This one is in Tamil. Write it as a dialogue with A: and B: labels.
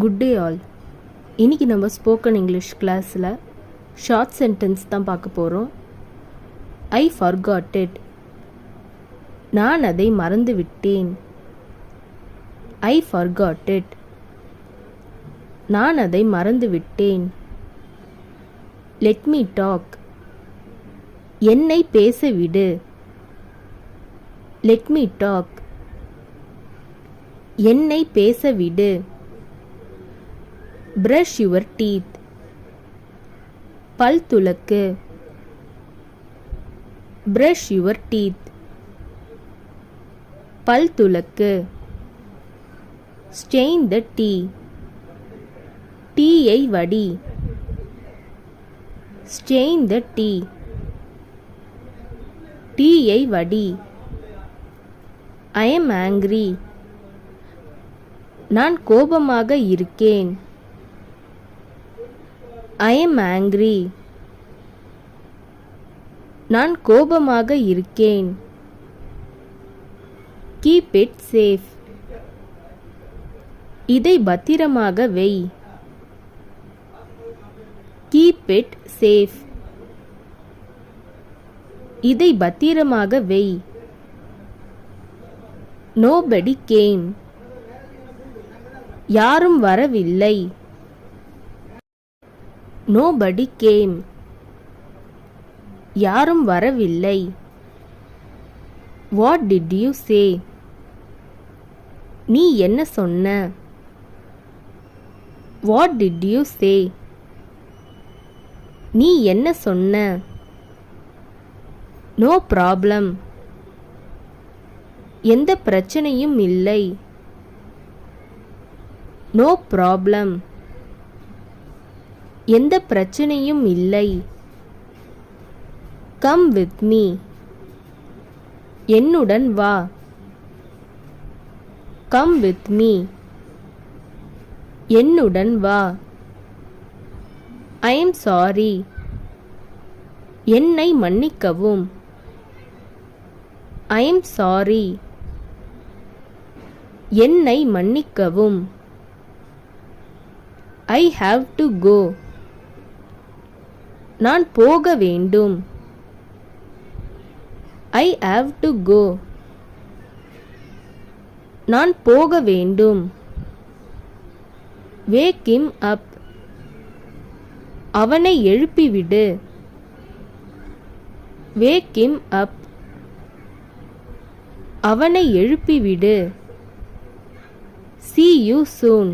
A: Good day all. இன்றைக்கி நம்ம ஸ்போக்கன் இங்கிலீஷ் கிளாஸில் ஷார்ட் சென்டென்ஸ் தான் பார்க்க போகிறோம். I forgot it. நான் அதை மறந்து விட்டேன். I forgot it. நான் அதை மறந்து விட்டேன். Let me talk. என்னை பேச விடு. Let me talk. என்னை பேச விடு. Brush your teeth. பல் துலக்கு. Brush your teeth. பல் துலக்கு. Stain the tea. டீயை வடி. Stain the tea. டீயை வடி. I am angry. நான் கோபமாக இருக்கேன். I am angry. நான் கோபமாக இருக்கேன். Keep it safe. இதை பத்திரமாக வை. Keep it safe. இதை பத்திரமாக வை. Nobody came. யாரும் வரவில்லை. Nobody came. யாரும் வரவில்லை. What did you say? நீ என்ன சொன்ன? What did you say? நீ என்ன சொன்ன? No problem. எந்த பிரச்சனையும் இல்லை. No problem. எந்த பிரச்சனையும் இல்லை. Come with me. என்னுடன் வா. Come with me. என்னுடன் வா. I am sorry. என்னை மன்னிக்கவும். I am sorry. என்னை மன்னிக்கவும். I have to go. நான் போக வேண்டும். I have to go. நான் போக வேண்டும். Wake him up. அவனை எழுப்பிவிடு. Wake him up. அவனை எழுப்பிவிடு. See you soon.